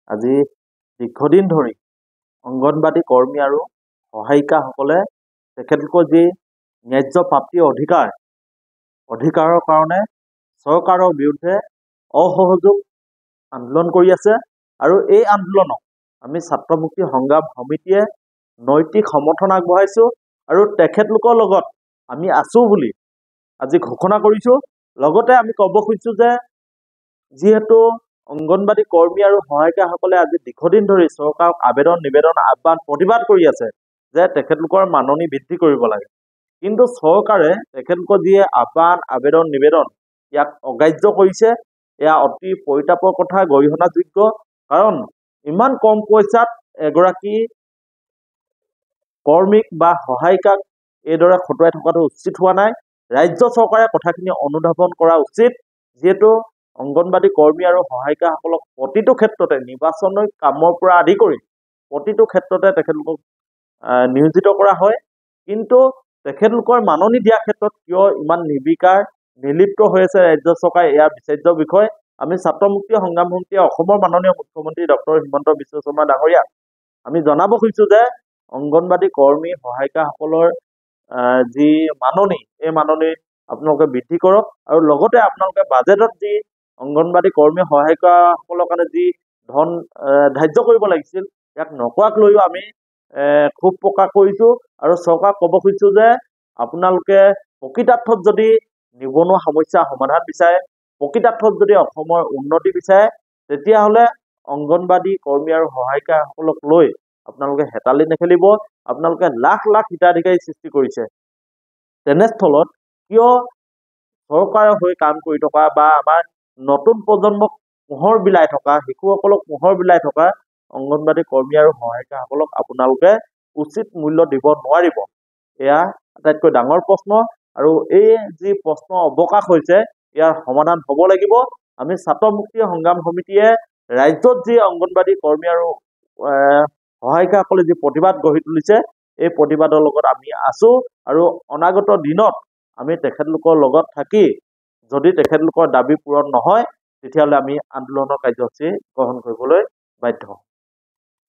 আজি দীৰ্ঘদিন ধৰি অংগনবাদী কৰ্মী আৰু সহায়িকাসকলে তেখেতলোকৰ যি ন্যায্য প্ৰাপ্তিৰ অধিকাৰৰ কাৰণে চৰকাৰৰ বিৰুদ্ধে অসহযোগ আন্দোলন কৰি আছে। আৰু এই আন্দোলনক আমি ছাত্ৰ মুক্তি সংগ্ৰাম সমিতিয়ে নৈতিক সমৰ্থন আগবঢ়াইছোঁ আৰু তেখেতলোকৰ লগত আমি আছোঁ বুলি আজি ঘোষণা কৰিছোঁ। লগতে আমি ক'ব খুজিছোঁ যে যিহেতু অংগনবাদী কৰ্মী আৰু সহায়িকাসকলে আজি দীৰ্ঘদিন ধৰি চৰকাৰক আবেদন নিবেদন আহ্বান প্ৰতিবাদ কৰি আছে যে তেখেতলোকৰ মাননি বৃদ্ধি কৰিব লাগে, কিন্তু চৰকাৰে তেখেতলোকৰ যিয়ে আহ্বান আবেদন নিবেদন ইয়াক অগ্ৰাহ্য কৰিছে। এয়া অতি পৰিতাপৰ কথা, গৰিহণাযোগ্য। কাৰণ ইমান কম পইচাত এগৰাকী কৰ্মীক বা সহায়িকাক এইদৰে খটুৱাই থকাটো উচিত হোৱা নাই। ৰাজ্য চৰকাৰে কথাখিনি অনুধাৱন কৰা উচিত, যিহেতু অংগনবাদী কৰ্মী আৰু সহায়িকাসকলক প্ৰতিটো ক্ষেত্ৰতে নিৰ্বাচনী কামৰ পৰা আদি কৰি প্ৰতিটো ক্ষেত্ৰতে তেখেতলোকক নিয়োজিত কৰা হয়, কিন্তু তেখেতলোকৰ মাননি দিয়াৰ ক্ষেত্ৰত কিয় ইমান নিৰ্বিকাৰ নিৰ্লিপ্ত হৈ আছে ৰাজ্য চৰকাৰে, ইয়াৰ বিচাৰ্য বিষয়। আমি ছাত্ৰ মুক্তি সংগ্ৰাম সমিতিয়ে অসমৰ মাননীয় মুখ্যমন্ত্ৰী ডক্টৰ হিমন্ত বিশ্ব শৰ্মা ডাঙৰীয়াক আমি জনাব খুজিছোঁ যে অংগনবাদী কৰ্মী সহায়িকাসকলৰ যি মাননি, এই মাননি আপোনালোকে বৃদ্ধি কৰক। আৰু লগতে আপোনালোকে বাজেটত যি অংগনবাদী কৰ্মী সহায়িকাসকলৰ কাৰণে যি ধন ধাৰ্য কৰিব লাগিছিল, ইয়াক নকৰাক লৈও আমি ক্ষোভ প্ৰকাশ কৰিছোঁ আৰু চৰকাৰক ক'ব খুজিছোঁ যে আপোনালোকে প্ৰকৃতাৰ্থত যদি নিবনুৱা সমস্যাৰ সমাধান বিচাৰে, প্ৰকৃতাৰ্থত যদি অসমৰ উন্নতি বিচাৰে, তেতিয়াহ'লে অংগনবাদী কৰ্মী আৰু সহায়িকাসকলক লৈ আপোনালোকে হেতালি নেখেলিব। আপোনালোকে লাখ লাখ হিতাধিকাৰী সৃষ্টি কৰিছে, তেনেস্থলত কিয় চৰকাৰৰ হৈ কাম কৰি থকা বা আমাৰ নতুন প্ৰজন্মক পোহৰ বিলাই থকা, শিশুসকলক পোহৰ বিলাই থকা অংগনবাদী কৰ্মী আৰু সহায়িকাসকলক আপোনালোকে উচিত মূল্য দিব নোৱাৰিব? এয়া আটাইতকৈ ডাঙৰ প্ৰশ্ন। আৰু এই যি প্ৰশ্ন অৱকাশ হৈছে, ইয়াৰ সমাধান হ'ব লাগিব। আমি ছাত্ৰ মুক্তি সংগ্ৰাম সমিতিয়ে ৰাজ্যত যি অংগনবাদী কৰ্মী আৰু সহায়িকাসকলে যি প্ৰতিবাদ গঢ়ি তুলিছে, এই প্ৰতিবাদৰ লগত আমি আছোঁ আৰু অনাগত দিনত আমি তেখেতলোকৰ লগত থাকি যদি তেখেতলোকৰ দাবী পূৰণ নহয়, তেতিয়াহ'লে আমি আন্দোলনৰ কাৰ্যসূচী গ্ৰহণ কৰিবলৈ বাধ্য হ'ম।